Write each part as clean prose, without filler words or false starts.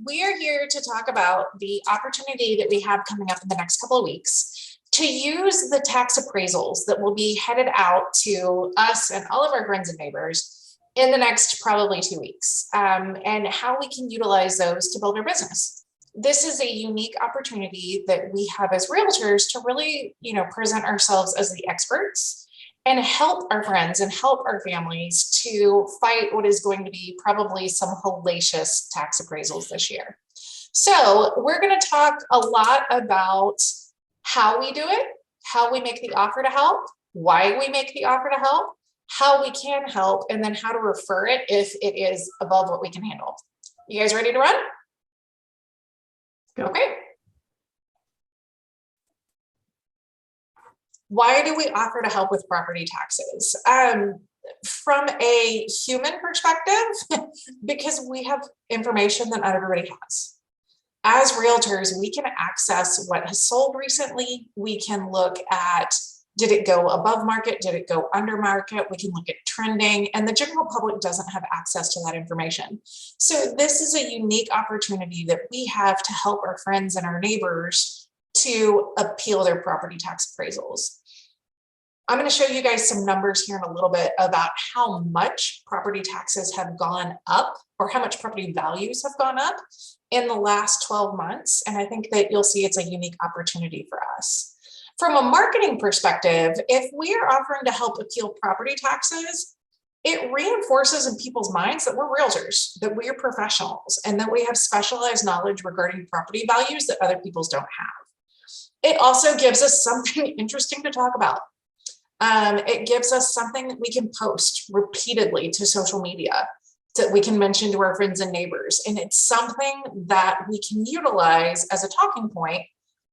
we are here to talk about the opportunity that we have coming up in the next couple of weeks to use the tax appraisals that will be headed out to us and all of our friends and neighbors in the next probably 2 weeks, and how we can utilize those to build our business. This is a unique opportunity that we have as realtors to really, present ourselves as the experts and help our friends and help our families to fight what is going to be probably some hellacious tax appraisals this year. So we're going to talk a lot about how we do it, how we make the offer to help, why we make the offer to help, how we can help, and then how to refer it if it is above what we can handle. You guys ready to run? Okay. Why do we offer to help with property taxes? From a human perspective, because we have information that not everybody has. As realtors, we can access what has sold recently. We can look at, did it go above market? Did it go under market? We can look at trending, and the general public doesn't have access to that information. So this is a unique opportunity that we have to help our friends and our neighbors to appeal their property tax appraisals. I'm going to show you guys some numbers here in a little bit about how much property taxes have gone up, or how much property values have gone up in the last 12 months. And I think that you'll see it's a unique opportunity for us. From a marketing perspective, if we are offering to help appeal property taxes, it reinforces in people's minds that we're realtors, that we are professionals, and that we have specialized knowledge regarding property values that other people don't have. It also gives us something interesting to talk about. It gives us something that we can post repeatedly to social media, that we can mention to our friends and neighbors. And it's something that we can utilize as a talking point,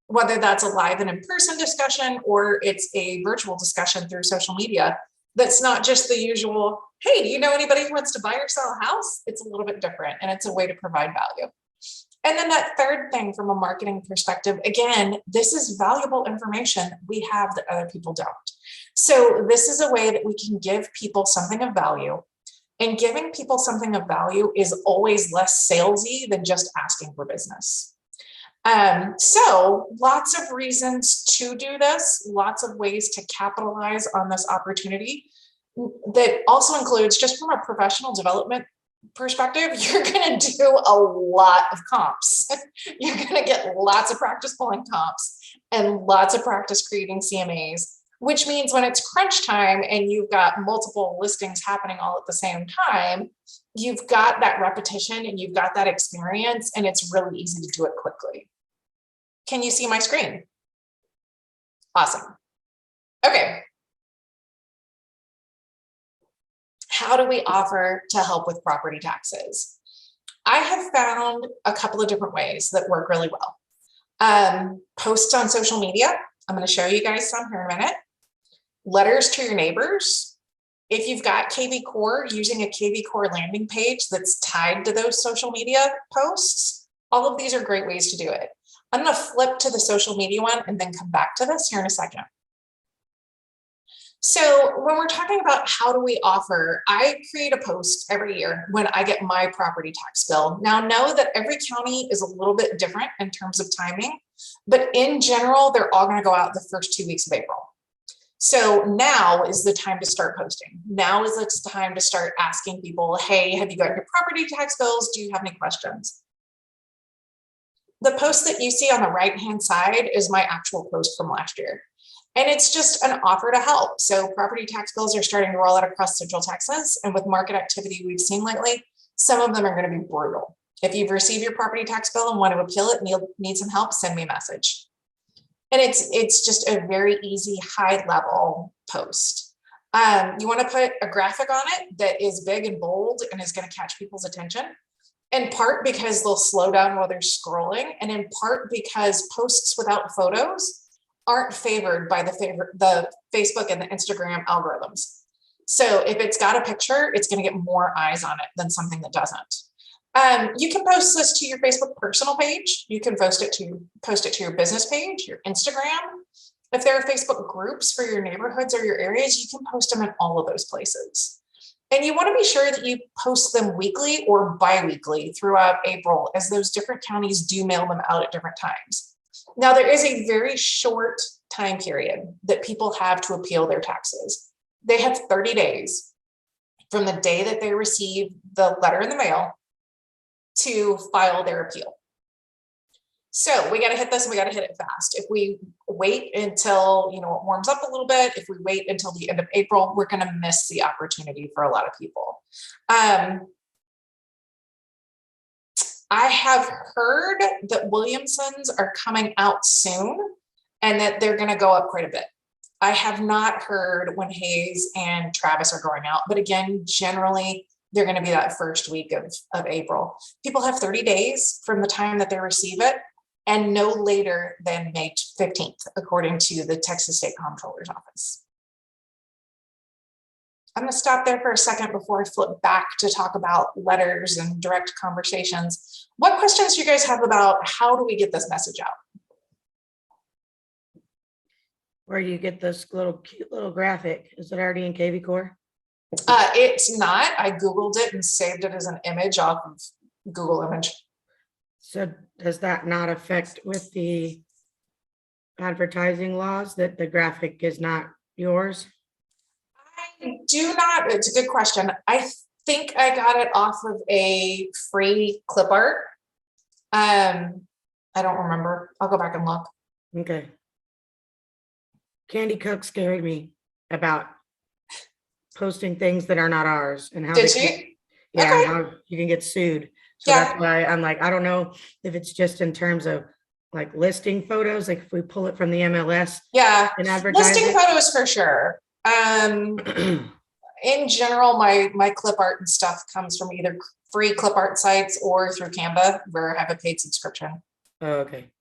whether that's a live and in-person discussion or it's a virtual discussion through social media. That's not just the usual, hey, do you know anybody who wants to buy or sell a house? It's a little bit different, and it's a way to provide value. And then that third thing from a marketing perspective, again, this is valuable information we have that other people don't. So this is a way that we can give people something of value, and giving people something of value is always less salesy than just asking for business. So lots of reasons to do this, lots of ways to capitalize on this opportunity. That also includes, just from a professional development perspective, you're going to do a lot of comps. You're going to get lots of practice pulling comps and lots of practice creating CMAs, which means when it's crunch time and you've got multiple listings happening all at the same time, you've got that repetition and you've got that experience, and it's really easy to do it quickly. Can you see my screen? Awesome. Okay. How do we offer to help with property taxes? I have found a couple of different ways that work really well. Posts on social media. I'm going to show you guys some here in a minute. Letters to your neighbors. If you've got KV Core, using a KV Core landing page that's tied to those social media posts, all of these are great ways to do it. I'm going to flip to the social media one and then come back to this here in a second. So when we're talking about how do we offer, I create a post every year when I get my property tax bill. Now, know that every county is a little bit different in terms of timing, but in general, they're all going to go out the first 2 weeks of April. So now is the time to start posting. Now is the time to start asking people, hey, have you got your property tax bills? Do you have any questions? The post that you see on the right-hand side is my actual post from last year. And it's just an offer to help. So property tax bills are starting to roll out across Central Texas. And with market activity we've seen lately, some of them are going to be brutal. If you've received your property tax bill and want to appeal it and you need some help, send me a message. And it's just a very easy, high-level post. You want to put a graphic on it that is big and bold and is going to catch people's attention, in part because they'll slow down while they're scrolling, and in part because posts without photos aren't favored by the Facebook and the Instagram algorithms. So if it's got a picture, it's going to get more eyes on it than something that doesn't. You can post this to your Facebook personal page. You can post it to your business page, your Instagram. If there are Facebook groups for your neighborhoods or your areas, you can post them in all of those places. And you want to be sure that you post them weekly or bi-weekly throughout April, as those different counties do mail them out at different times. Now, there is a very short time period that people have to appeal their taxes. They have 30 days from the day that they receive the letter in the mail to file their appeal. So we got to hit this and we got to hit it fast. If we wait until, it warms up a little bit, if we wait until the end of April, we're going to miss the opportunity for a lot of people. I have heard that Williamson's are coming out soon and that they're going to go up quite a bit. I have not heard when Hayes and Travis are going out, but again, generally they're going to be that first week of April. People have 30 days from the time that they receive it, and no later than May 15th, according to the Texas State Comptroller's Office. I'm going to stop there for a second before I flip back to talk about letters and direct conversations. What questions do you guys have about how do we get this message out? Where do you get this cute little graphic? Is it already in KV Core? It's not. I Googled it and saved it as an image off of Google Image. So does that not affect with the advertising laws that the graphic is not yours? I do not. It's a good question. I think I got it off of a free clip art. I don't remember. I'll go back and look. Okay. Candy Cook scared me about posting things that are not ours and how Did she? Yeah, Okay. how you can get sued. So Yeah. that's why I'm like, I don't know if it's just in terms of like listing photos, like if we pull it from the MLS Yeah. and advertise Listing it. photos for sure. In general, my clip art and stuff comes from either free clip art sites or through Canva, where I have a paid subscription. Oh, okay.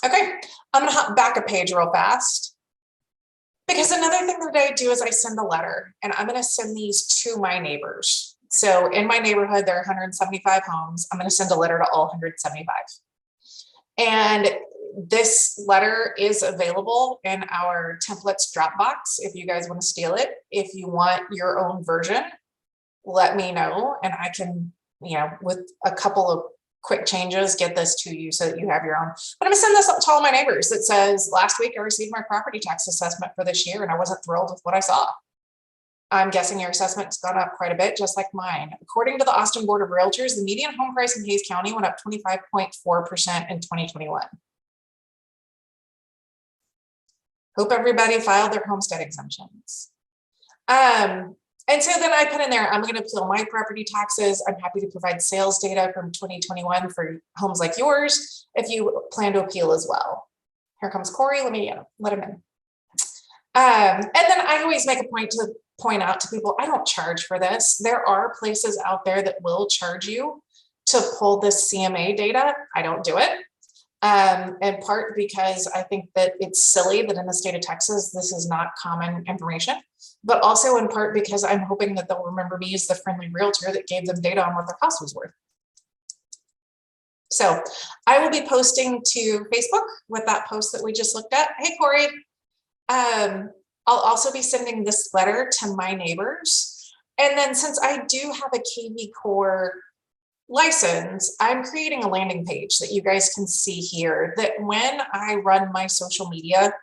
Okay, I'm gonna hop back a page real fast. Because another thing that I do is I send a letter, and I'm gonna send these to my neighbors. So in my neighborhood, there are 175 homes. I'm gonna send a letter to all 175. And this letter is available in our templates Dropbox if you guys want to steal it. If you want your own version, let me know, and I can, with a couple of quick changes, get this to you so that you have your own. But I'm gonna send this up to all my neighbors that says, last week I received my property tax assessment for this year and I wasn't thrilled with what I saw. I'm guessing your assessment's gone up quite a bit, just like mine. According to the Austin Board of Realtors, the median home price in Hayes County went up 25.4% in 2021. Hope everybody filed their homestead exemptions. And so then I put in there, I'm going to appeal my property taxes. I'm happy to provide sales data from 2021 for homes like yours if you plan to appeal as well. Here comes Corey. Let him in. And then I always make a point to point out to people, I don't charge for this. There are places out there that will charge you to pull this CMA data. I don't do it. In part because I think that it's silly that in the state of Texas, this is not common information, but also in part because I'm hoping that they'll remember me as the friendly realtor that gave them data on what their cost was worth. So I will be posting to Facebook with that post that we just looked at. Hey, Corey. I'll also be sending this letter to my neighbors. And then since I do have a KV Core license, I'm creating a landing page that you guys can see here, that when I run my social media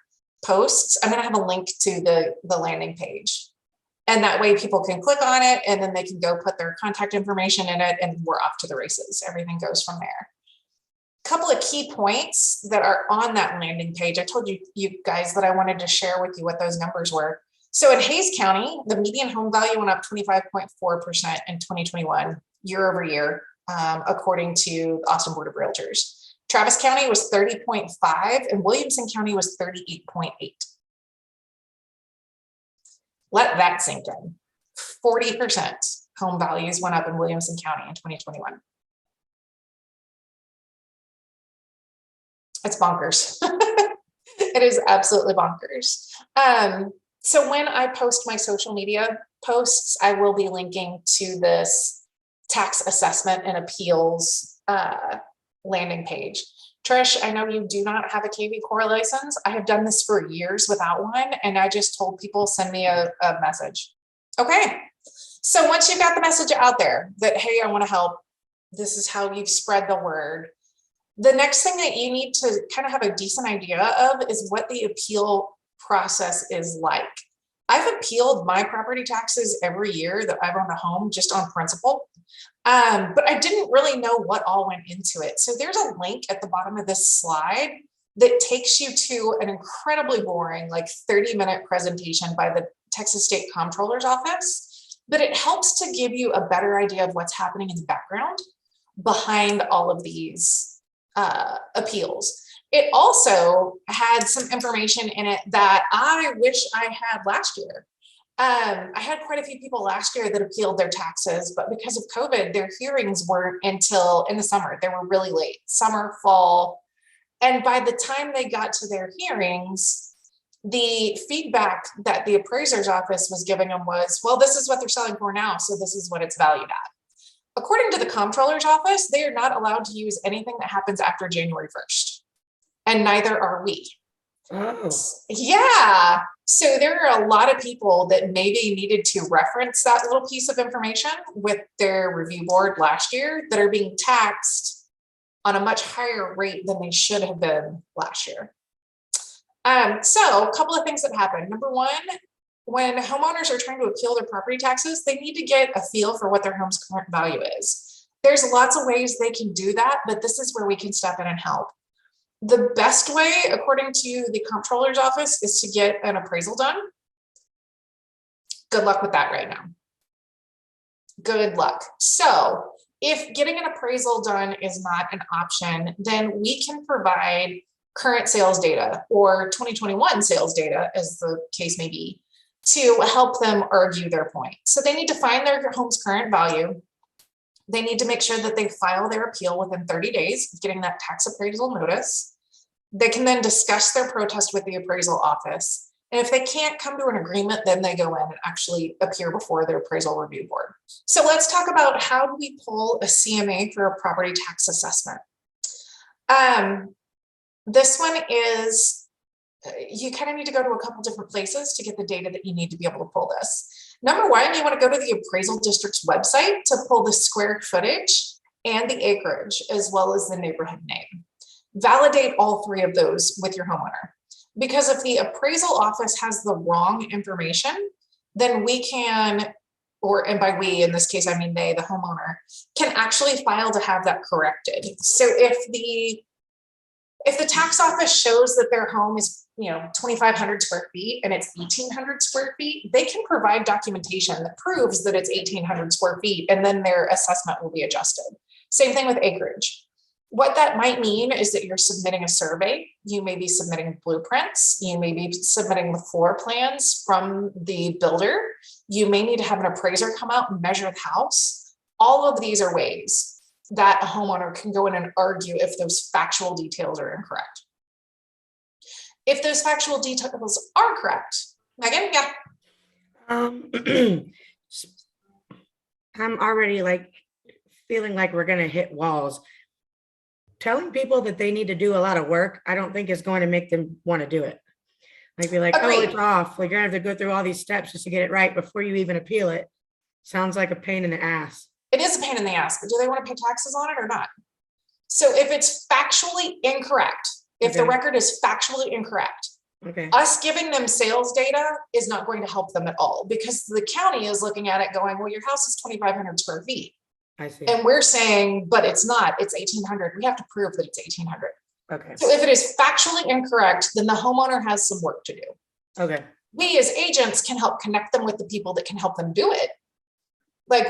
posts, I'm going to have a link to the landing page. And that way people can click on it and then they can go put their contact information in it and we're off to the races. Everything goes from there. A couple of key points that are on that landing page. I told you guys that I wanted to share with you what those numbers were. So in Hayes County, the median home value went up 25.4% in 2021, year over year, according to the Austin Board of Realtors. Travis County was 30.5 and Williamson County was 38.8. Let that sink in. 40% home values went up in Williamson County in 2021. It's bonkers. It is absolutely bonkers. So when I post my social media posts, I will be linking to this tax assessment and appeals landing page. Trish, I know you do not have a KV Core license. I have done this for years without one, and I just told people, send me a message. Okay. So once you've got the message out there that, hey, I want to help, this is how you've spread the word. The next thing that you need to kind of have a decent idea of is what the appeal process is like. I've appealed my property taxes every year that I've owned a home just on principle. But I didn't really know what all went into it. So there's a link at the bottom of this slide that takes you to an incredibly boring, like 30-minute presentation by the Texas State Comptroller's Office, but it helps to give you a better idea of what's happening in the background behind all of these appeals. It also had some information in it that I wish I had last year. I had quite a few people last year that appealed their taxes, but because of COVID, their hearings weren't until in the summer. They were really late, summer, fall. And by the time they got to their hearings, the feedback that the appraiser's office was giving them was, well, this is what they're selling for now, so this is what it's valued at. According to the comptroller's office, they are not allowed to use anything that happens after January 1st, and neither are we. Oh, Yeah. So there are a lot of people that maybe needed to reference that little piece of information with their review board last year that are being taxed on a much higher rate than they should have been last year. So a couple of things that happen. Number one, when homeowners are trying to appeal their property taxes, they need to get a feel for what their home's current value is. There's lots of ways they can do that, but this is where we can step in and help. The best way, according to the comptroller's office, is to get an appraisal done. Good luck with that right now. Good luck. So if getting an appraisal done is not an option, then we can provide current sales data or 2021 sales data, as the case may be, to help them argue their point. So they need to find their home's current value. They need to make sure that they file their appeal within 30 days of getting that tax appraisal notice. They can then discuss their protest with the appraisal office. And if they can't come to an agreement, then they go in and actually appear before their appraisal review board. So let's talk about how do we pull a CMA for a property tax assessment. This one is, you kind of need to go to a couple different places to get the data that you need to be able to pull this. Number one, you want to go to the appraisal district's website to pull the square footage and the acreage, as well as the neighborhood name. Validate all three of those with your homeowner. Because if the appraisal office has the wrong information, then we can, and by we, in this case, I mean they, the homeowner, can actually file to have that corrected. So if the tax office shows that their home is 2,500 square feet and it's 1,800 square feet, they can provide documentation that proves that it's 1,800 square feet, and then their assessment will be adjusted. Same thing with acreage. What that might mean is that you're submitting a survey. You may be submitting blueprints. You may be submitting the floor plans from the builder. You may need to have an appraiser come out and measure the house. All of these are ways that a homeowner can go in and argue if those factual details are incorrect. If those factual details are correct, Megan, yeah. I'm already feeling like we're going to hit walls. Telling people that they need to do a lot of work, I don't think is going to make them want to do it. Be like, Agreed. oh, it's off. You're gonna have to go through all these steps just to get it right before you even appeal it. Sounds like a pain in the ass. It is a pain in the ass, but do they want to pay taxes on it or not? So if it's factually incorrect, if the record is factually incorrect, us giving them sales data is not going to help them at all, because the county is looking at it going, well, your house is 2,500 square feet. I see. And we're saying, but it's not, it's 1,800. We have to prove that it's 1,800. Okay. So if it is factually incorrect, then the homeowner has some work to do. Okay. We as agents can help connect them with the people that can help them do it.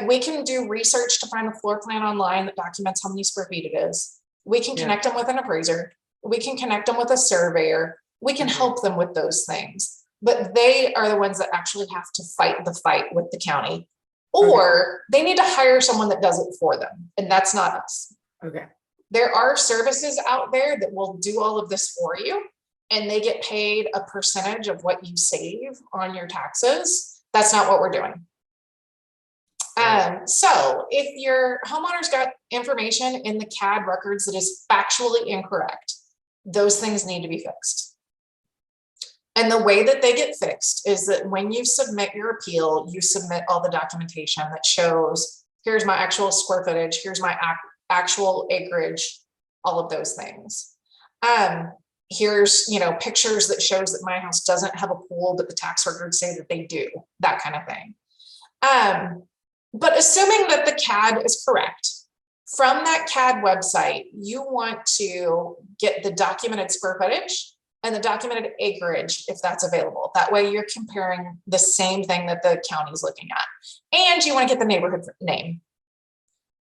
We can do research to find a floor plan online that documents how many square feet it is. We can connect them with an appraiser. We can connect them with a surveyor. We can help them with those things, but they are the ones that actually have to fight the fight with the county, or they need to hire someone that does it for them. And that's not us. Okay. There are services out there that will do all of this for you, and they get paid a percentage of what you save on your taxes. That's not what we're doing. So if your homeowner's got information in the CAD records that is factually incorrect, those things need to be fixed. And the way that they get fixed is that when you submit your appeal, you submit all the documentation that shows, here's my actual square footage, here's my actual acreage, all of those things. Here's, pictures that shows that my house doesn't have a pool, but the tax records say that they do, that kind of thing. But assuming that the CAD is correct, from that CAD website, you want to get the documented square footage and the documented acreage if that's available. That way you're comparing the same thing that the county is looking at. And you want to get the neighborhood name.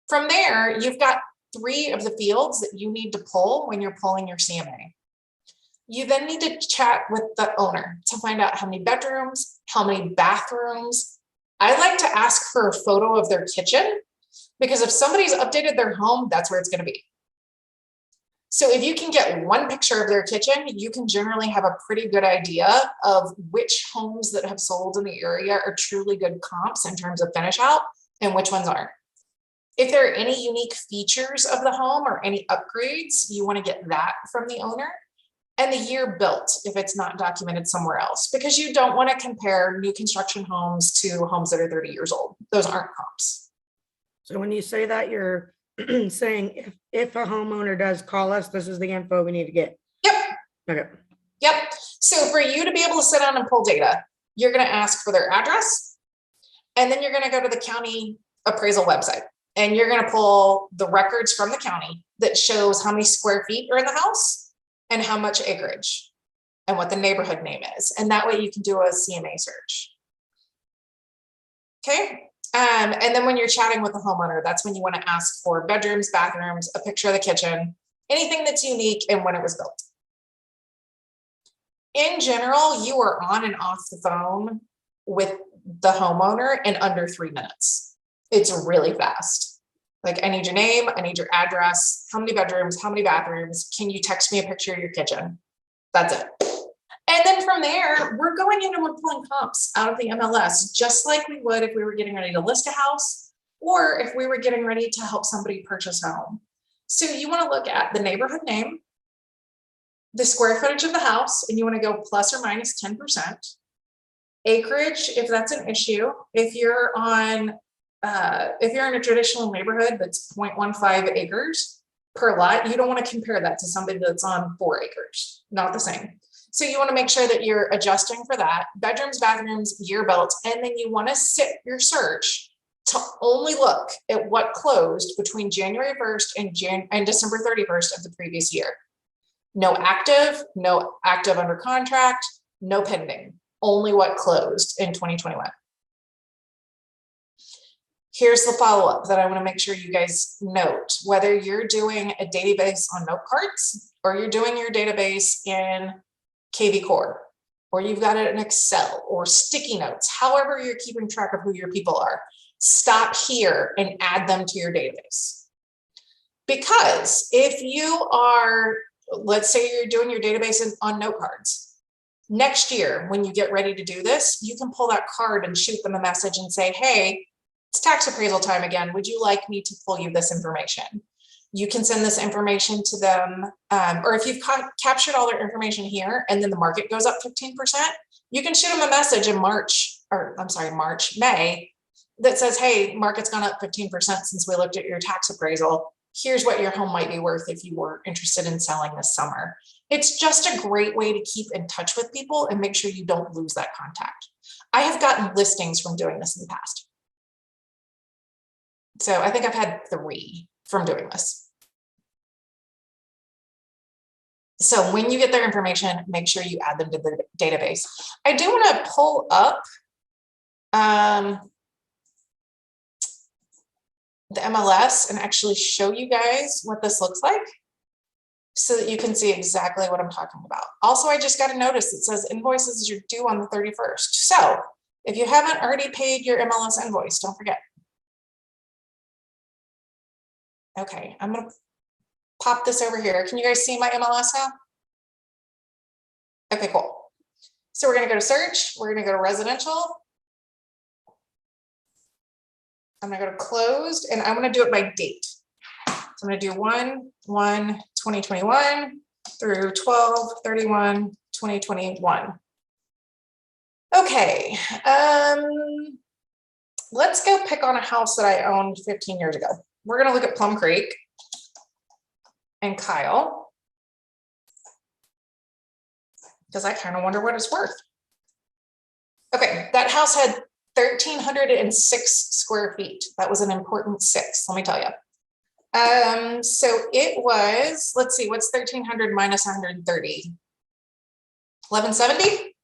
From there, you've got 3 of the fields that you need to pull when you're pulling your CMA. You then need to chat with the owner to find out how many bedrooms, how many bathrooms. I like to ask for a photo of their kitchen, because if somebody's updated their home, that's where it's going to be. So if you can get one picture of their kitchen, you can generally have a pretty good idea of which homes that have sold in the area are truly good comps in terms of finish out and which ones aren't. If there are any unique features of the home or any upgrades, you want to get that from the owner. And the year built, if it's not documented somewhere else, because you don't want to compare new construction homes to homes that are 30 years old. Those aren't comps. So when you say that, you're saying if a homeowner does call us, this is the info we need to get. Yep. Okay. Yep. So for you to be able to sit down and pull data, you're going to ask for their address, and then you're going to go to the county appraisal website, and you're going to pull the records from the county that shows how many square feet are in the house and how much acreage and what the neighborhood name is. And that way you can do a CMA search. Okay. And then when you're chatting with the homeowner, that's when you want to ask for bedrooms, bathrooms, a picture of the kitchen, anything that's unique and when it was built. In general, you are on and off the phone with the homeowner in under 3 minutes. It's really fast. Like, I need your name, I need your address, how many bedrooms, how many bathrooms, can you text me a picture of your kitchen? That's it. And then from there, we're going in and we're pulling comps out of the MLS, just like we would if we were getting ready to list a house or if we were getting ready to help somebody purchase a home. So you want to look at the neighborhood name, the square footage of the house, and you want to go plus or minus 10%. Acreage, if that's an issue. If you're in a traditional neighborhood that's 0.15 acres per lot, you don't want to compare that to somebody that's on 4 acres. Not the same. So you want to make sure that you're adjusting for that. Bedrooms, bathrooms, year built, and then you want to sit your search to only look at what closed between January 1st and December 31st of the previous year. No active under contract, no pending, only what closed in 2021. Here's the follow-up that I want to make sure you guys note. Whether you're doing a database on note cards or you're doing your database in KV Core, or you've got it in Excel or sticky notes, however you're keeping track of who your people are, stop here and add them to your database. Because if you are, let's say you're doing your database on note cards, next year when you get ready to do this, you can pull that card and shoot them a message and say, hey, it's tax appraisal time again. Would you like me to pull you this information? You can send this information to them. Or if you've captured all their information here and then the market goes up 15%, you can shoot them a message in May, that says, hey, market's gone up 15% since we looked at your tax appraisal. Here's what your home might be worth if you were interested in selling this summer. It's just a great way to keep in touch with people and make sure you don't lose that contact. I have gotten listings from doing this in the past. So I think I've had 3 from doing this. So when you get their information, make sure you add them to the database. I do want to pull up the MLS and actually show you guys what this looks like so that you can see exactly what I'm talking about. Also, I just got a notice that says invoices are due on the 31st. So if you haven't already paid your MLS invoice, don't forget. Okay, I'm going to pop this over here. Can you guys see my MLS now? Okay, cool. So we're going to go to search. We're going to go to residential. I'm gonna go to closed and I'm gonna do it by date. So I'm gonna do 1/1/2021 through 12/31/2021. Okay, let's go pick on a house that I owned 15 years ago. We're gonna look at Plum Creek and Kyle, because I kind of wonder what it's worth. Okay, that house had 1,306 square feet. That was an important 6, let me tell you. So it was, let's see, what's 1,300 minus 130? 1,170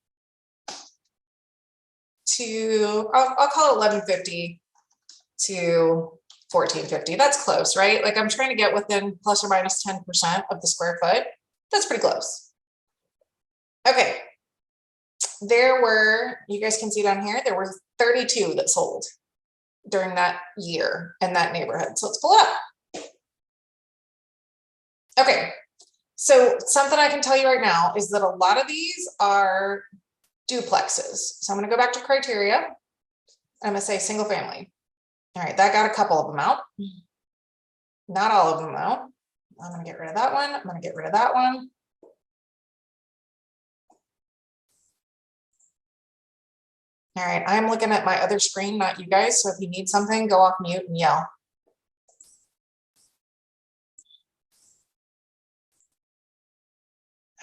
to, I'll call it 1,150 to 1,450. That's close, right? Like I'm trying to get within plus or minus 10% of the square foot. That's pretty close. Okay. There were, you guys can see down here, there were 32 that sold during that year in that neighborhood. So let's pull up. Okay, so something I can tell you right now is that a lot of these are duplexes. So I'm going to go back to criteria. I'm going to say single family. All right, that got a couple of them out. Not all of them though. I'm going to get rid of that one. I'm going to get rid of that one. All right, I'm looking at my other screen, not you guys. So if you need something, go off mute and yell.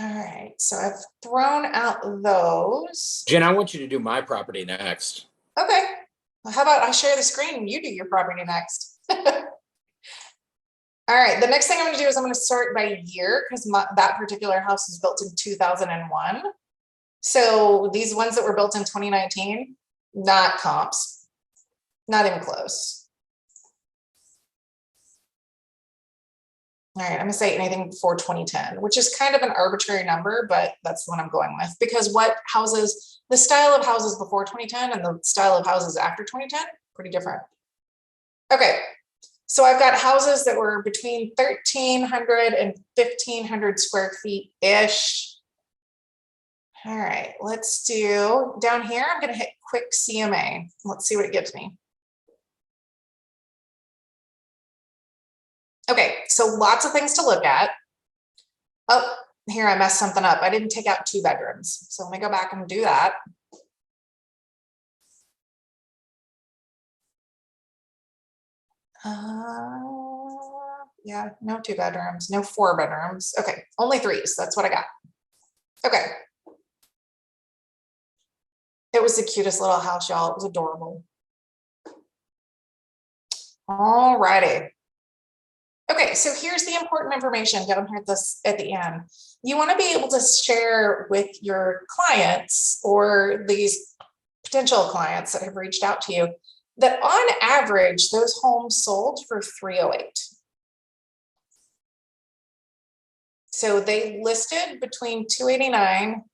All right, so I've thrown out those. Jen, I want you to do my property next. Okay, well, how about I share the screen and you do your property next? All right, the next thing I'm going to do is I'm going to start by year because that particular house was built in 2001. So these ones that were built in 2019, not comps, not even close. All right, I'm gonna say anything before 2010, which is kind of an arbitrary number, but that's the one I'm going with because what houses, the style of houses before 2010 and the style of houses after 2010, pretty different. Okay, so I've got houses that were between 1,300 and 1,500 square feet-ish. All right, let's do down here. I'm going to hit quick CMA. Let's see what it gives me. Okay, so lots of things to look at. Oh, here I messed something up. I didn't take out 2 bedrooms. So let me go back and do that. Yeah, no 2 bedrooms, no 4 bedrooms. Okay, only 3s. That's what I got. Okay. It was the cutest little house, y'all. It was adorable. All righty. Okay, so here's the important information down here at the end. You want to be able to share with your clients or these potential clients that have reached out to you that on average, those homes sold for $308. So they listed between $289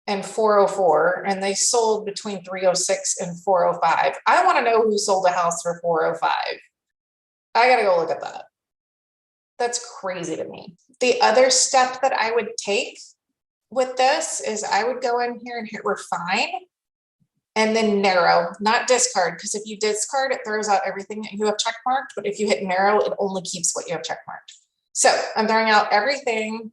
and $404, and they sold between $306 and $405. I want to know who sold a house for $405. I gotta go look at that. That's crazy to me. The other step that I would take with this is I would go in here and hit refine and then narrow, not discard, because if you discard, it throws out everything that you have check marked, but if you hit narrow, it only keeps what you have check marked. So I'm throwing out everything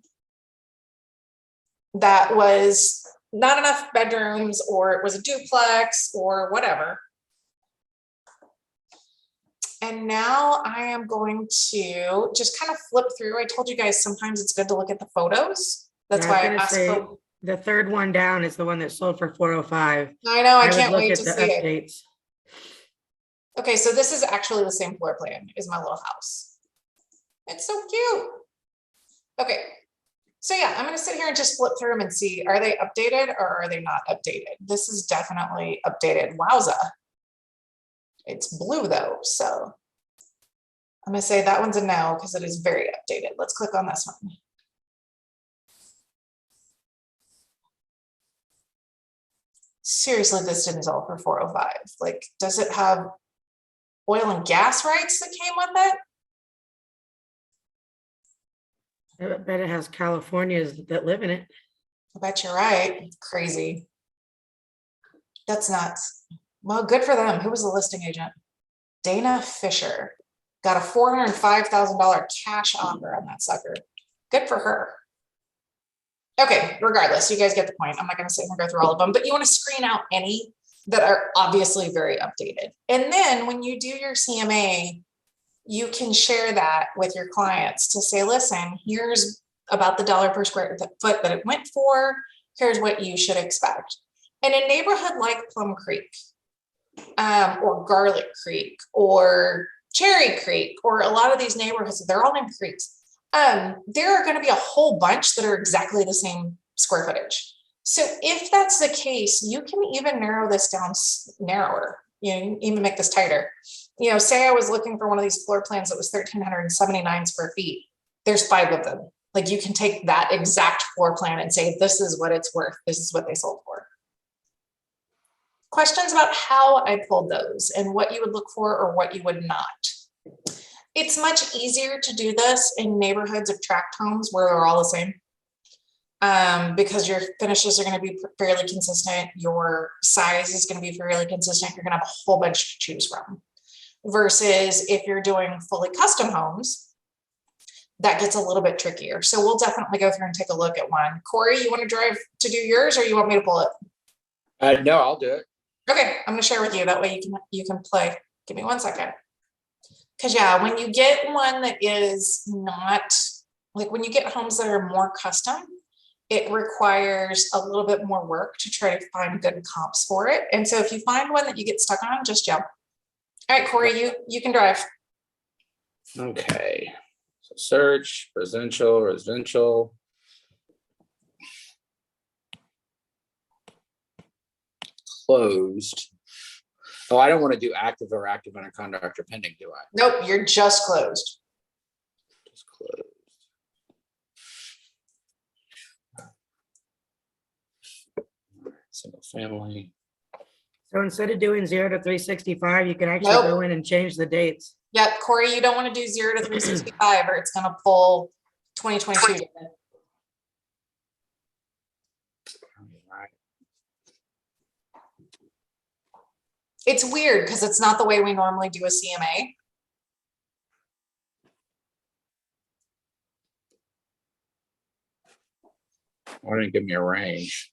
that was not enough bedrooms, or it was a duplex or whatever. And now I am going to just kind of flip through. I told you guys sometimes it's good to look at the photos. That's why I asked for. The third one down is the one that sold for 405. I know, I would can't look wait at to the see it. updates. Okay, so this is actually the same floor plan as my little house. It's so cute. Okay, so yeah, I'm gonna sit here and just flip through them and see, are they updated or are they not updated? This is definitely updated. Wowza. It's blue though, so I'm gonna say that one's a no because it is very updated. Let's click on this one. Seriously, this didn't sell for 405. Like, does it have oil and gas rights that came with it? I bet it has Californians that live in it. I bet you're right. Crazy. That's nuts. Well, good for them. Who was the listing agent? Dana Fisher got a $405,000 cash offer on that sucker. Good for her. Okay, regardless, you guys get the point. I'm not going to sit here and go through all of them, but you want to screen out any that are obviously very updated. And then when you do your CMA, you can share that with your clients to say, listen, here's about the dollar per square foot that it went for. Here's what you should expect. In a neighborhood like Plum Creek, or Garlic Creek, or Cherry Creek, or a lot of these neighborhoods, they're all named creeks. There are going to be a whole bunch that are exactly the same square footage. So if that's the case, you can even narrow this down narrower, even make this tighter. Say I was looking for one of these floor plans that was 1,379 square feet. There's 5 of them. Like, you can take that exact floor plan and say, this is what it's worth. This is what they sold for. Questions about how I pulled those and what you would look for or what you would not. It's much easier to do this in neighborhoods of tract homes where they're all the same, because your finishes are going to be fairly consistent. Your size is going to be fairly consistent. You're going to have a whole bunch to choose from. Versus if you're doing fully custom homes, that gets a little bit trickier. So we'll definitely go through and take a look at one. Corey, you want to drive to do yours, or you want me to pull it? No, I'll do it. Okay, I'm going to share with you. That way you can play. Give me 1 second. Because yeah, when you get one that is not, like when you get homes that are more custom, it requires a little bit more work to try to find good comps for it. And so if you find one that you get stuck on, just jump. All right, Corey, you can drive. Okay. So search, residential. Closed. Oh, I don't want to do active or active under contract or pending, do I? Nope, you're just closed. Just closed. Single family. So instead of doing 0 to 365, you can actually Nope. go in and change the dates. Yep, Corey, you don't want to do 0 to 365 or it's going to pull 2022 data. Right. It's weird because it's not the way we normally do a CMA. Why didn't it give me a range?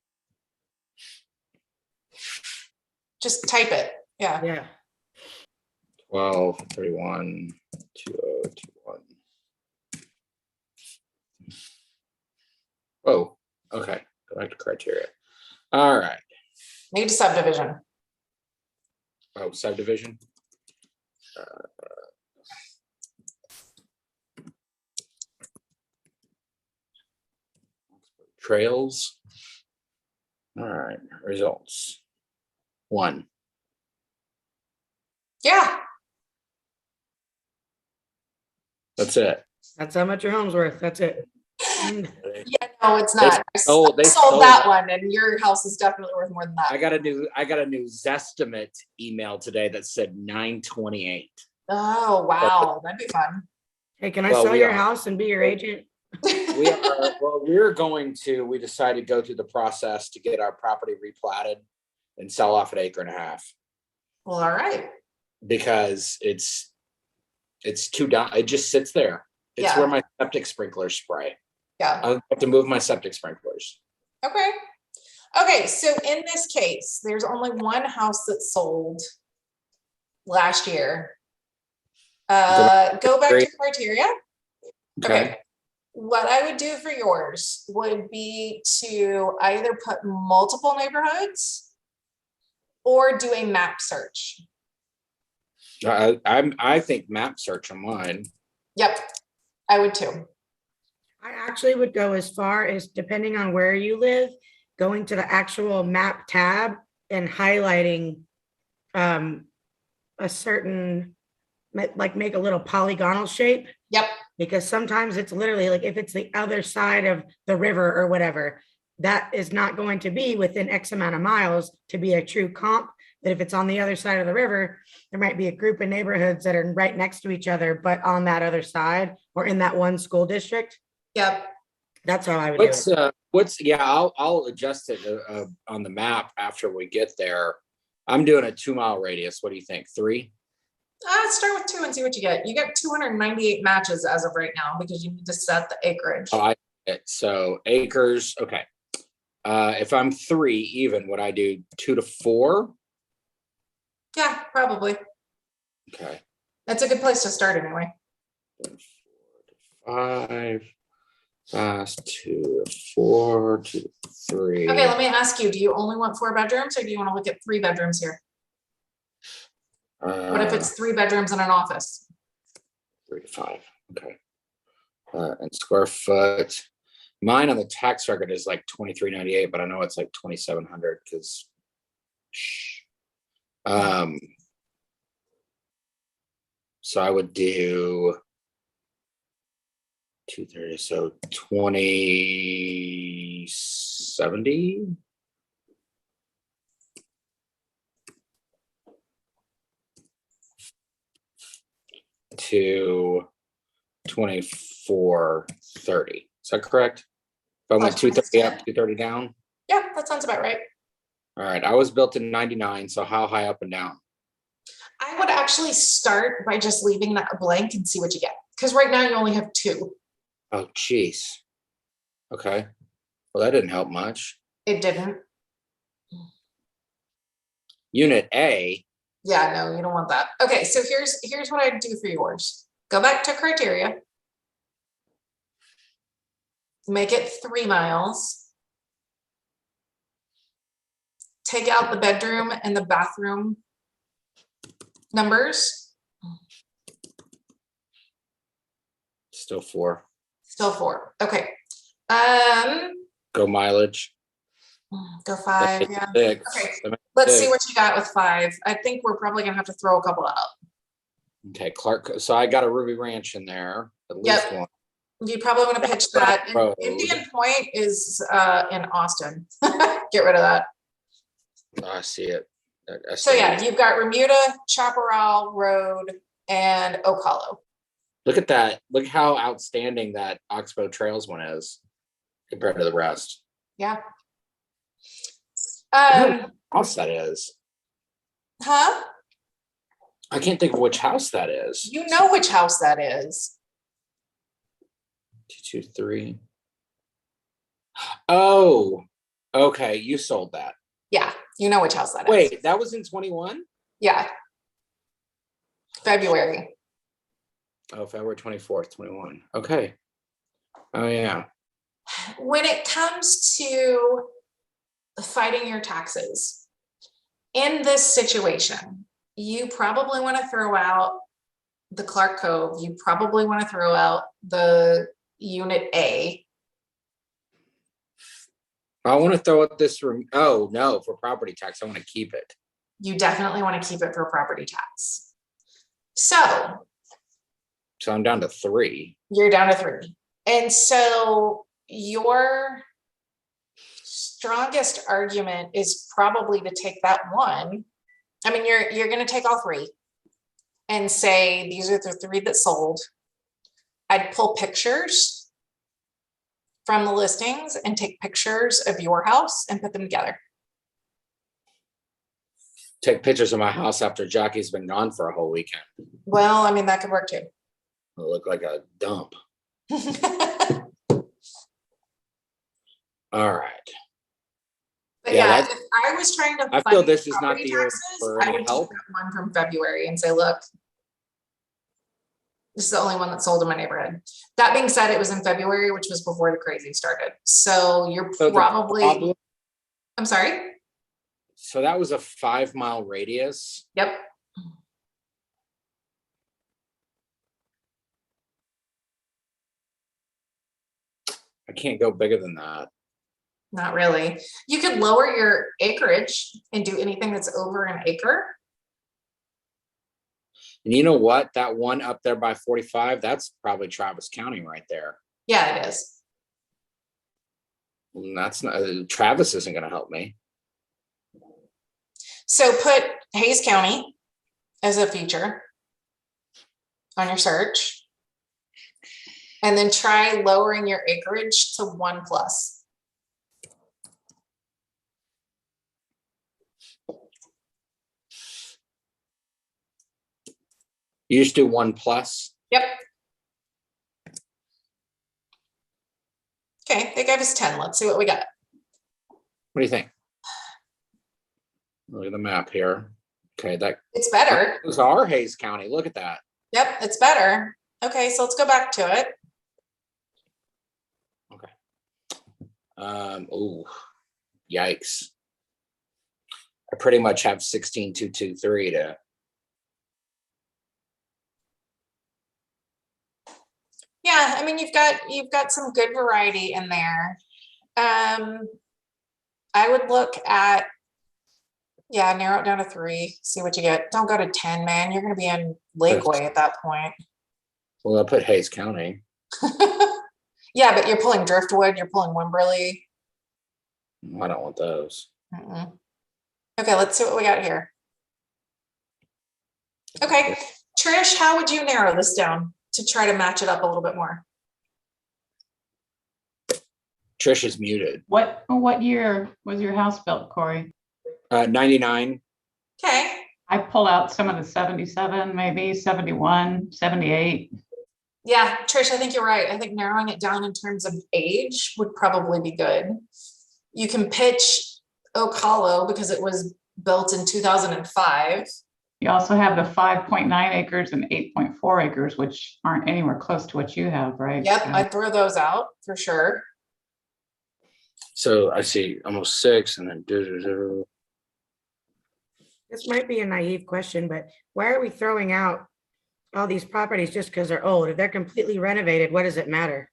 Just type it. Yeah. Yeah. 12, 31, 2021. Oh, okay. Go back to criteria. All right. Need a subdivision. Oh, subdivision. Trails. All right. Results. 1. Yeah. That's it. That's how much your home's worth. That's it. Yeah, no, it's not. I sold that one, and your house is definitely worth more than that. I got a new Zestimate email today that said 928. Oh, wow. That'd be fun. Hey, can I sell your house and be your agent? We decided to go through the process to get our property replatted and sell off an 1.5 acres. Well, all right. Because it's too down. It just sits there. It's where my septic sprinklers spray. Yeah. I'll have to move my septic sprinklers. Okay. Okay. So in this case, there's only one house that sold last year. Go back to criteria. Okay. What I would do for yours would be to either put multiple neighborhoods or do a map search. I think map search on mine. Yep, I would too. I actually would go as far as, depending on where you live, going to the actual map tab and highlighting a certain, like make a little polygonal shape. Yep. Because sometimes it's literally like if it's the other side of the river or whatever, that is not going to be within X amount of miles to be a true comp. That if it's on the other side of the river, there might be a group of neighborhoods that are right next to each other, but on that other side or in that one school district. Yep. That's how I would do it. I'll adjust it on the map after we get there. I'm doing a 2 mile radius. What do you think? 3? Let's start with 2 and see what you get. You get 298 matches as of right now because you need to set the acreage. Oh, so acres, okay. If I'm 3 even, would I do 2 to 4? Yeah, probably. Okay. That's a good place to start anyway. 5, 2 to 4, 2 to 3. Okay, let me ask you, do you only want 4 bedrooms or do you want to look at 3 bedrooms here? What if it's 3 bedrooms and an office? 3 to 5, okay. And square foot, mine on the tax record is like 2398, but I know it's like 2700 because so I would do 230, so 2070. To 2430. Is that correct? If I went 230 up, 230 down? Yeah, that sounds about right. All right, I was built in 99, so how high up and down? I would actually start by just leaving that blank and see what you get. Because right now you only have 2. Oh, geez. Okay. Well, that didn't help much. It didn't. Unit A. Yeah, no, you don't want that. Okay, so here's what I'd do for yours. Go back to criteria. Make it 3 miles. Take out the bedroom and the bathroom numbers. Still 4. Still 4. Okay. Go mileage. Go 5. Yeah. 6. Okay. Let's 6. see what you got with 5. I think we're probably gonna have to throw a couple out. Okay, Clark. So I got a Ruby Ranch in there. At least one. You probably want to pitch that. And Indian Point is in Austin. Get rid of that. Oh, I see it. So yeah, you've got Remuda, Chaparral Road, and Oak Hollow. Look at that. Look how outstanding that Oxbow Trails one is compared to the rest. Yeah. House that is. Huh? I can't think of which house that is. You know which house that is. 223. Oh, okay. You sold that. Yeah, you know which house that is. Wait, that was in 21? Yeah. February. Oh, February 24th, 21. Okay. Oh, yeah. When it comes to fighting your taxes, in this situation, you probably want to throw out the Clark Cove. You probably want to throw out the Unit A. I want to throw out this room. Oh, no, for property tax. I want to keep it. You definitely want to keep it for property tax. So I'm down to 3. You're down to 3. And so your strongest argument is probably to take that one. I mean, you're going to take all 3 and say, these are the 3 that sold. I'd pull pictures from the listings and take pictures of your house and put them together. Take pictures of my house after Jackie's been gone for a whole weekend. Well, I mean, that could work too. It'll look like a dump. All right. But yeah, if I was trying to I feel this is not the year for I would help. take that one from February and say, look, this is the only one that sold in my neighborhood. That being said, it was in February, which was before the crazy started. So you're probably, I'm sorry. So that was a 5-mile radius. Yep. I can't go bigger than that. Not really. You could lower your acreage and do anything that's over an acre. And you know what? That one up there by 45, that's probably Travis County right there. Yeah, it is. And that's not, Travis isn't going to help me. So put Hayes County as a feature on your search. And then try lowering your acreage to 1+. You just do 1 plus? Yep. Okay, they gave us 10. Let's see what we got. What do you think? Look at the map here. Okay, that It's better. was our Hayes County. Look at that. Yep, it's better. Okay, so let's go back to it. Oh, yikes. I pretty much have 16,223 to. Yeah, I mean, you've got some good variety in there. I would look at, yeah, narrow it down to 3, see what you get. Don't go to 10, man. You're gonna be in Lakeway at that point. Well, I put Hayes County. Yeah, but you're pulling Driftwood, you're pulling Wimberley. I don't want those. Mm-mm. Okay, let's see what we got here. Okay, Trish, how would you narrow this down to try to match it up a little bit more? Trish is muted. What year was your house built, Corey? 99. Okay, I pull out some of the 77, maybe 71, 78. yeah, Trish, I think you're right. I think narrowing it down in terms of age would probably be good. You can pitch Oak Hollow because it was built in 2005. You also have the 5.9 acres and 8.4 acres, which aren't anywhere close to what you have, right? Yep, So- I'd throw those out for sure. So I see almost 6 and then This might be a naive question, but why are we throwing out all these properties just because they're old? If they're completely renovated, what does it matter?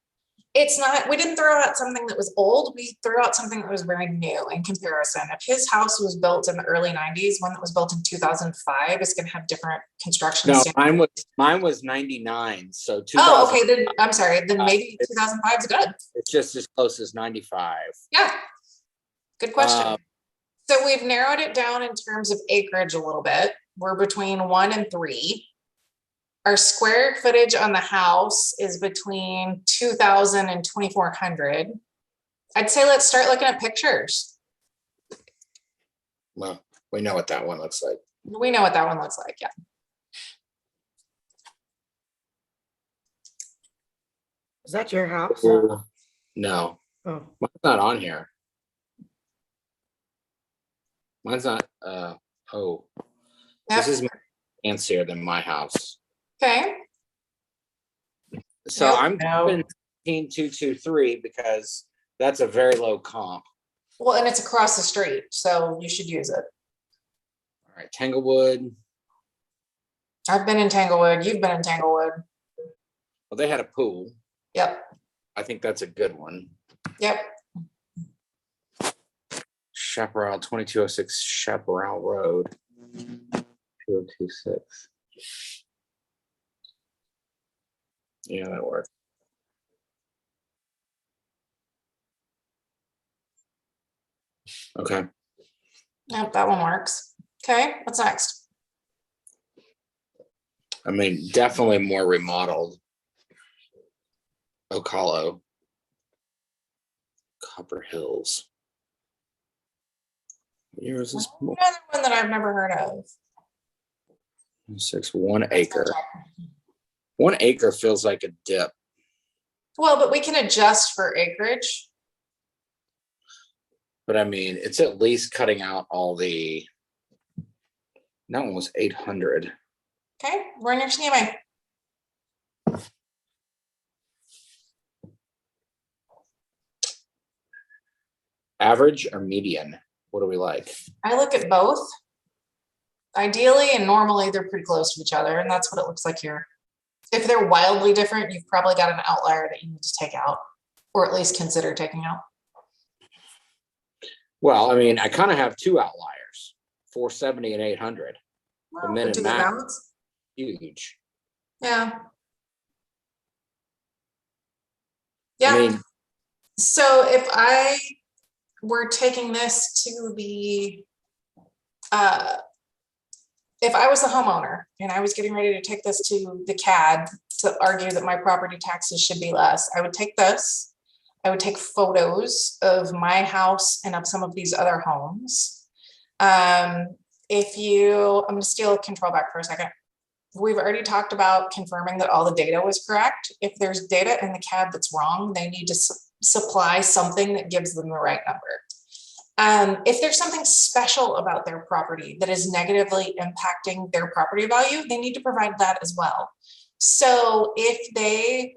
It's not, we didn't throw out something that was old. We threw out something that was very new in comparison. If his house was built in the early 90s, one that was built in 2005 is going to have different construction no, standards. mine was 99. So 2000, Oh, okay, then I'm sorry, then maybe 2005 is good. it's just as close as 95. Yeah, good question. Um, So we've narrowed it down in terms of acreage a little bit. We're between 1 and 3. Our square footage on the house is between 2,000 and 2,400. I'd say let's start looking at pictures. Well, we know what that one looks like. We know what that one looks like, yeah. Is that your house? No, Oh, mine's not on here. Mine's not. Oh, Yep. this is fancier than my house. Okay, So Yep. I'm No. keeping 16,223 because that's a very low comp. well, and it's across the street, so you should use it. All right, Tanglewood. I've been in Tanglewood, you've been in Tanglewood. Well, they had a pool. Yep, I think that's a good one. yep. Chaparral, 2206 Chaparral Road. 2026. Yeah, that works. Okay. Yep, that one works. Okay, what's next? I mean, definitely more remodeled. Oak Hollow. Copper Hills. Where is this? Another one that I've never heard of. 1 acre. 1 acre feels like a dip. Well, but we can adjust for acreage. But I mean, it's at least cutting out all the. That one was 800. Okay, run your schema. Average or median? What do we like? I look at both. Ideally and normally they're pretty close to each other, and that's what it looks like here. If they're wildly different, you've probably got an outlier that you need to take out, or at least consider taking out. Well, I mean, I kind of have 2 outliers, 470 and 800. Well, min and do the max. balance. Huge. Yeah. I Yeah, mean, so if I were taking this to the, if I was the homeowner and I was getting ready to take this to the CAD to argue that my property taxes should be less, I would take this. I would take photos of my house and of some of these other homes. I'm gonna steal control back for a second. We've already talked about confirming that all the data was correct. If there's data in the CAD that's wrong, they need to supply something that gives them the right number. If there's something special about their property that is negatively impacting their property value, they need to provide that as well. So if they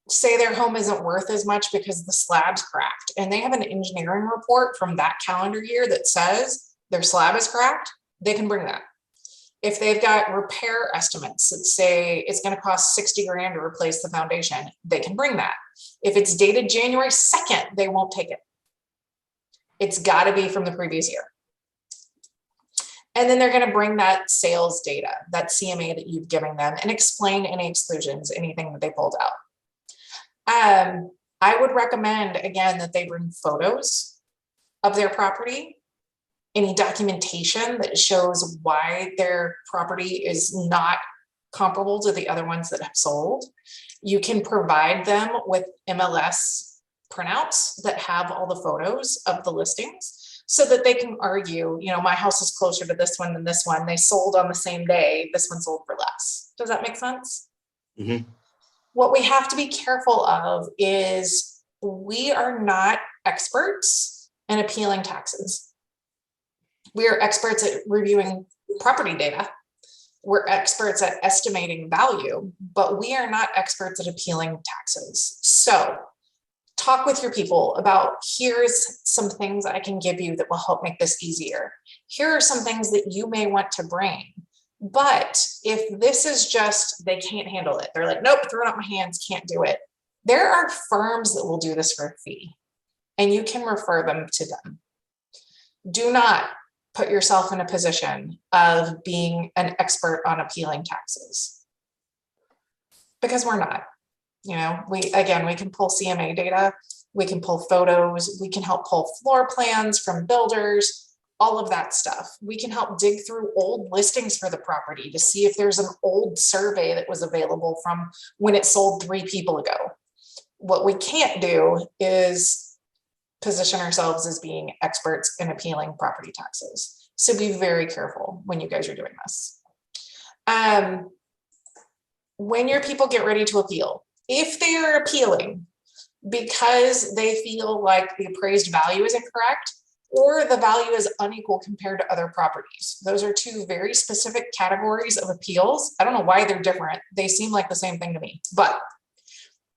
say their home isn't worth as much because the slab's cracked and they have an engineering report from that calendar year that says their slab is cracked, they can bring that. If they've got repair estimates that say it's going to cost 60 grand to replace the foundation, they can bring that. If it's dated January 2nd, they won't take it. It's got to be from the previous year. And then they're going to bring that sales data, that CMA that you've given them, and explain any exclusions, anything that they pulled out. I would recommend, again, that they bring photos of their property, any documentation that shows why their property is not comparable to the other ones that have sold. You can provide them with MLS printouts that have all the photos of the listings so that they can argue, you know, my house is closer to this one than this one. They sold on the same day. This one sold for less. Does that make sense? Mm-hmm. What we have to be careful of is we are not experts in appealing taxes. We are experts at reviewing property data. We're experts at estimating value, but we are not experts at appealing taxes. So talk with your people about, here's some things I can give you that will help make this easier. Here are some things that you may want to bring. But if this is just, they can't handle it, they're like, nope, throw it out my hands, can't do it. There are firms that will do this for a fee, and you can refer them to them. Do not put yourself in a position of being an expert on appealing taxes, because we're not. You know, we can pull CMA data, we can pull photos, we can help pull floor plans from builders, all of that stuff. We can help dig through old listings for the property to see if there's an old survey that was available from when it sold 3 people ago. What we can't do is position ourselves as being experts in appealing property taxes. So be very careful when you guys are doing this. When your people get ready to appeal, if they are appealing because they feel like the appraised value is incorrect, or the value is unequal compared to other properties. Those are 2 very specific categories of appeals. I don't know why they're different. They seem like the same thing to me. But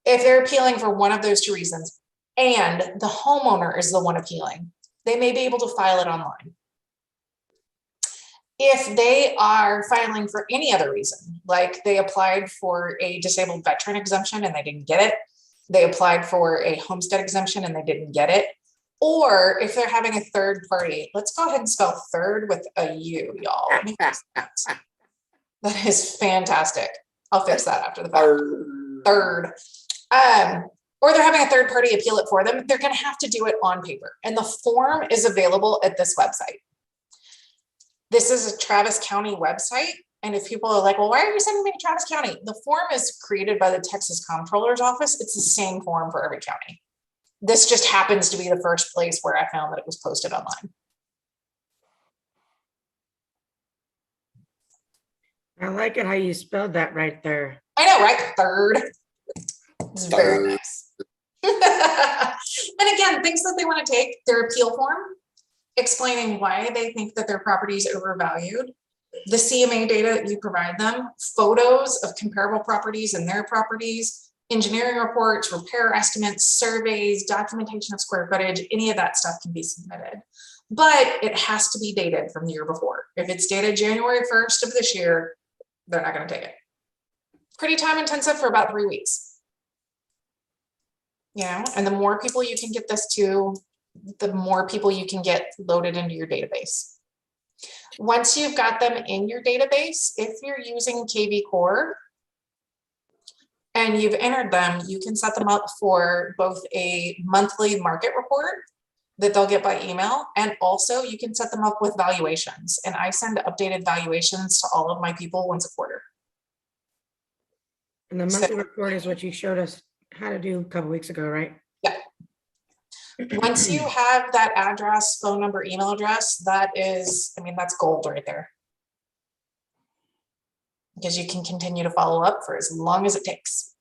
if they're appealing for one of those 2 reasons, and the homeowner is the one appealing, they may be able to file it online. If they are filing for any other reason, like they applied for a disabled veteran exemption and they didn't get it, they applied for a homestead exemption and they didn't get it, or if they're having a third party, let's go ahead and spell third with a U, y'all. That is fantastic. I'll fix that after the fact. Third. Or they're having a third party appeal it for them. They're going to have to do it on paper. And the form is available at this website. This is a Travis County website. And if people are like, well, why are you sending me to Travis County? The form is created by the Texas Comptroller's Office. It's the same form for every county. This just happens to be the first place where I found that it was posted online. I like it how you spelled that right there. I know, right? Third. It's very nice. And again, things that they want to take, their appeal form, explaining why they think that their property is overvalued, the CMA data that you provide them, photos of comparable properties and their properties, engineering reports, repair estimates, surveys, documentation of square footage, any of that stuff can be submitted. But it has to be dated from the year before. If it's dated January 1st of this year, they're not going to take it. Pretty time intensive for about 3 weeks. You know, and the more people you can get this to, the more people you can get loaded into your database. Once you've got them in your database, if you're using KV Core and you've entered them, you can set them up for both a monthly market report that they'll get by email, and also you can set them up with valuations. And I send updated valuations to all of my people once a quarter. And the monthly report is what you showed us how to do a couple weeks ago, right? Yeah. Once you have that address, phone number, email address, that is, I mean, that's gold right there. because you can continue to follow up for as long as it takes.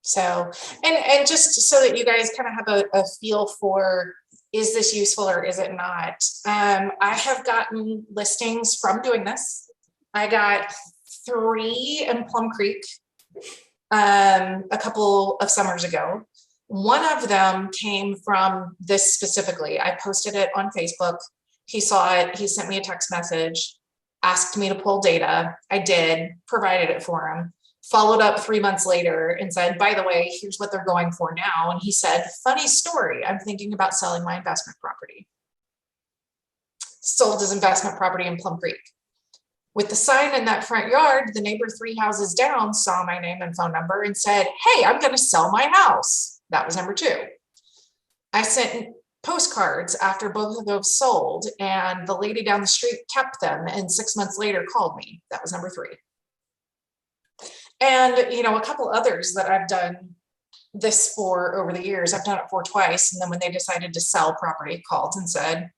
So, and just so that you guys kind of have a feel for, is this useful or is it not? I have gotten listings from doing this. I got 3 in Plum Creek a couple of summers ago. One of them came from this specifically. I posted it on Facebook. He saw it. He sent me a text message, asked me to pull data. I did, provided it for him. Followed up 3 months later and said, by the way, here's what they're going for now. And he said, funny story, I'm thinking about selling my investment property. Sold his investment property in Plum Creek. With the sign in that front yard, the neighbor 3 houses down saw my name and phone number and said, hey, I'm going to sell my house. That was number 2. I sent postcards after both of those sold, and the lady down the street kept them, and 6 months later called me. That was number 3. And, you know, a couple others that I've done this for over the years, I've done it for twice. And then when they decided to sell property, called and said,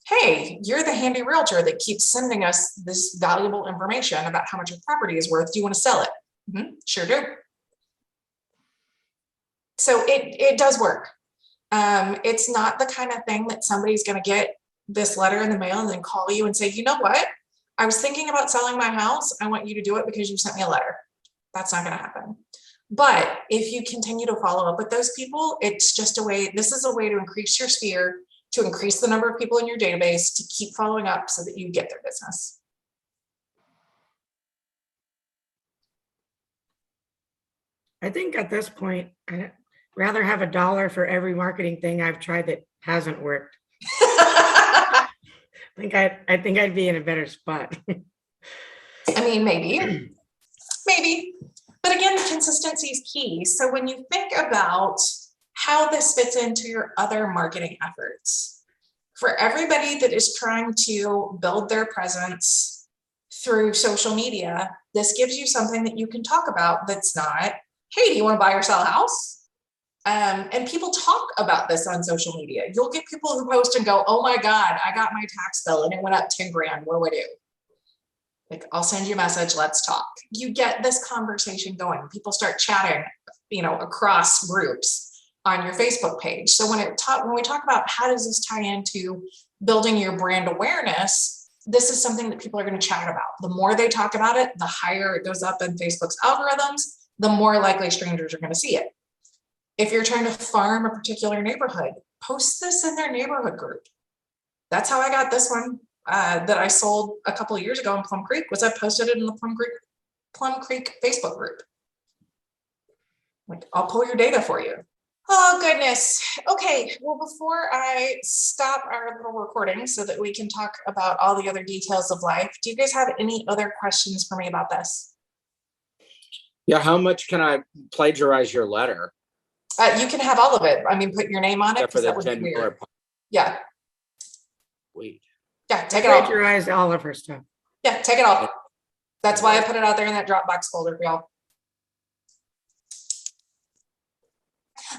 hey, you're the handy realtor that keeps sending us this valuable information about how much your property is worth. Do you want to sell it? Mm-hmm, sure do. So it does work. It's not the kind of thing that somebody's going to get this letter in the mail and then call you and say, you know what? I was thinking about selling my house. I want you to do it because you sent me a letter. That's not going to happen. But if you continue to follow up with those people, it's just a way, this is a way to increase your sphere, to increase the number of people in your database, to keep following up so that you get their business. I think at this point, I'd rather have $1 for every marketing thing I've tried that hasn't worked. I think I'd be in a better spot. I mean, maybe. But again, consistency is key. So when you think about how this fits into your other marketing efforts, for everybody that is trying to build their presence through social media, this gives you something that you can talk about that's not, hey, do you want to buy or sell a house? And people talk about this on social media. You'll get people who post and go, oh my God, I got my tax bill and it went up 10 grand. What do I do? Like, I'll send you a message, let's talk. You get this conversation going. People start chatting, you know, across groups on your Facebook page. So when we talk about how does this tie into building your brand awareness, this is something that people are going to chat about. The more they talk about it, the higher it goes up in Facebook's algorithms, the more likely strangers are going to see it. If you're trying to farm a particular neighborhood, post this in their neighborhood group. That's how I got this one. That I sold a couple of years ago in Plum Creek, was I posted it in the Plum Creek Facebook group. Like, I'll pull your data for you. Oh goodness. Okay, well, before I stop our little recording so that we can talk about all the other details of life, do you guys have any other questions for me about this? Yeah, how much can I plagiarize your letter? You can have all of it. I mean, put your name on it. Except for the that would be weird. $10. Yeah. Wait. Yeah, take it all. Plagiarized all of her stuff. Yeah, take it all. That's why I put it out there in that Dropbox folder for y'all.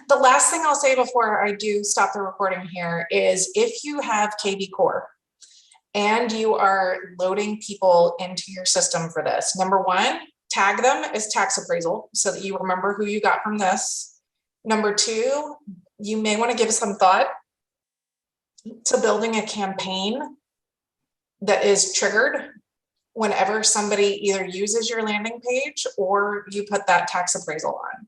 The last thing I'll say before I do stop the recording here is if you have KV Core and you are loading people into your system for this, number 1, tag them as tax appraisal so that you remember who you got from this. Number 2, you may want to give some thought to building a campaign that is triggered whenever somebody either uses your landing page or you put that tax appraisal on.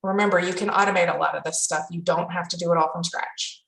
Remember, you can automate a lot of this stuff. You don't have to do it all from scratch.